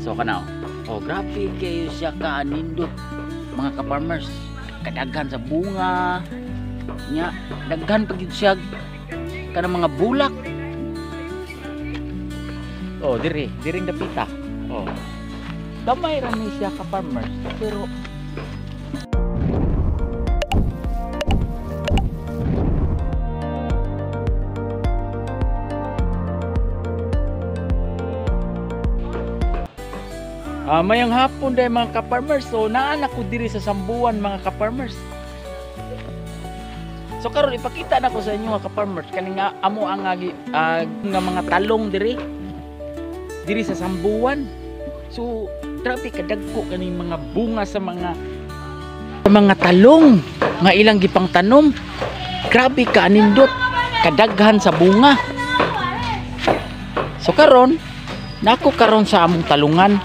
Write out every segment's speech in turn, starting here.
So kana oh grabe kayo siya kaanindot mga ka-farmers. Kadaghan sa bunga nya, daghan pagid siya kanang mga bulak. Oh diring dapita. Oh. Damay ra ni siya ka-farmers pero mayang hapon dahil mga ka-farmers. So naan ako diri sa Sambuan mga ka-farmers. So karon ipakita na ko sa inyo mga ka-farmers kaning amo ang nga mga talong diri sa Sambuan. So grabe kadagko kaning mga bunga sa mga talong nga ilang gipang tanom. Grabe kaanindot kadaghan sa bunga. So karon nako karon sa among talungan.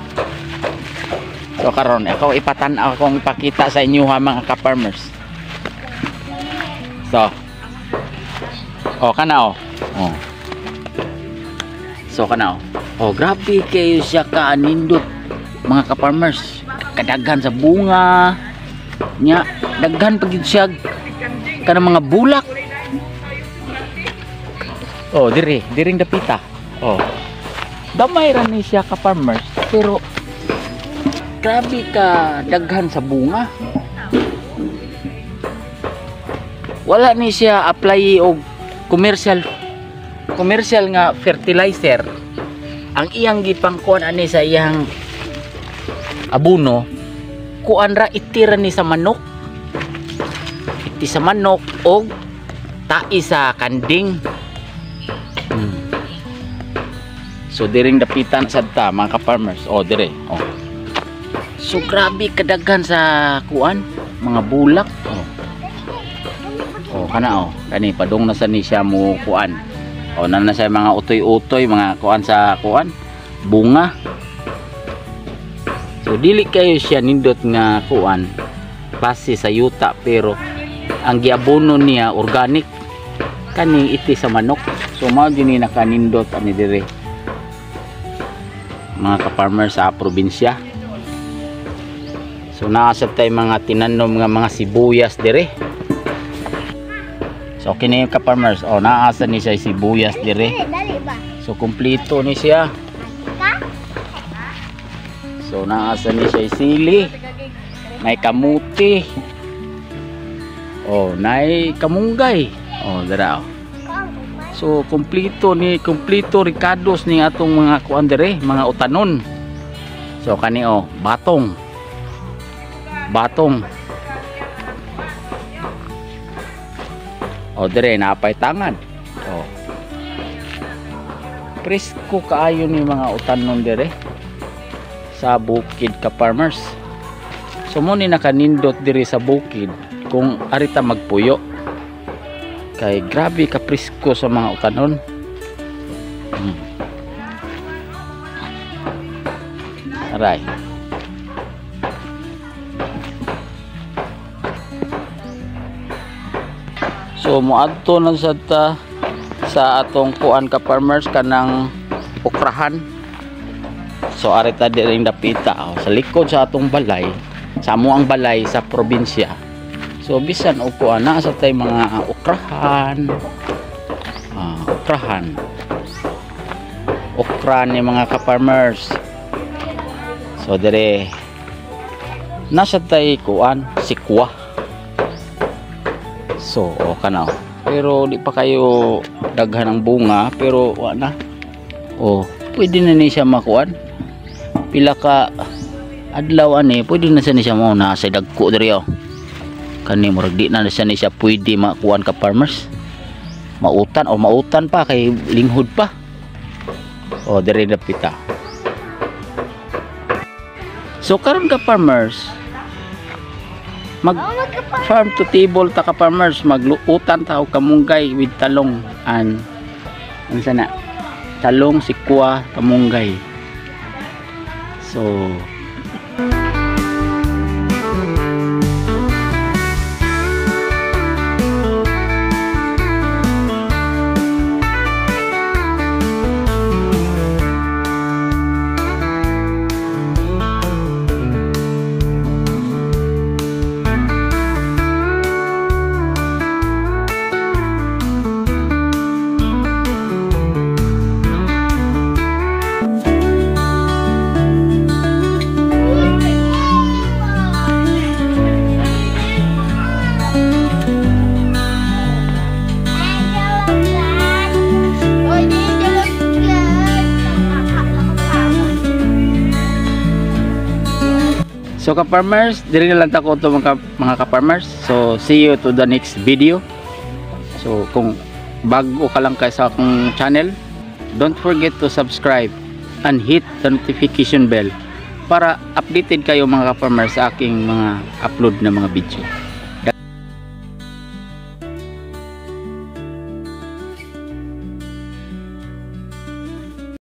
So karon ako ipatan-aw akong ipakita sa inyo ha mga ka-farmers. So kana oh. So kana oh grabe kayo siya kaanindot mga ka-farmers. Kadaghan sa bunga nya, daghan pagid siya kanang mga bulak. Oh diring dapita. Oh damay ra ni siya ka-farmers pero grabe ka daghan sa bunga. Wala ni siya apply og commercial nga fertilizer. Ang iyang gipangkuan ani sa iyang abono kuan ra itira ni sa manok. Iti sa manok og tai sa kanding. So diring dapitan sadta mga ka-farmers. Oh dire. Oh. So grabe kadaghan sa kuan mga bulak. Oh kana oh kani padung na sa ni siya mo kuan. Oh na siya mga utoy-utoy mga kuan sa kuan bunga. So dili kayo siya nindot nga kuan base sa yuta pero ang giabono niya organic kani iti sa manok. So mao gini nakanindot ani dire mga ka-farmer sa probinsya. So naasa tay mga tinanom nga mga sibuyas dire. So kini ka-farmers oh naasa ni siya sibuyas dire. So kumpleto ni siya. So naasa ni siya sili. May kamuti. Oh nay kamunggay. Oh dara. So kumpleto ricados ni atong mga kuan dire, mga utanon. So kani oh batong. O dire napay tangan. O presko kaayo ni mga utanon dire sa bukid ka-farmers. So mo ni nakanindot dire sa bukid kung arita magpuyo kay grabe ka presko sa mga utanon. Aray. So moadto na sa atong kuan ka-farmers kanang okrahan. So arita diring dapita sa likod sa atong balay, sa amuang balay sa probinsya. So bisan og kuan na sa tay mga okrahan. Okran ni mga ka-farmers. So dire nasa tay kuan sikwa. So kana pero di pa kayo daghan ng bunga pero wa na. Oh pwede na ni siya makuan. Pila ka adlaw ani pwede na siya mo na sa dagko diri oh. Kani murag di na siya pwede makuan ka-farmers. Mautan pa kay linghod pa. Oh diri dapita. So karon ka-farmers mag farm to table ta ka-farmers, magluutan ta og kamunggay with talong and unsa na talong, sikwa, kamunggay. So So ka-farmers, diri na lang ta ko to mga ka-farmers. So see you to the next video. So kung bago ka lang kay sa akong channel, don't forget to subscribe and hit the notification bell para updated kayo mga ka-farmers sa aking mga upload na mga video.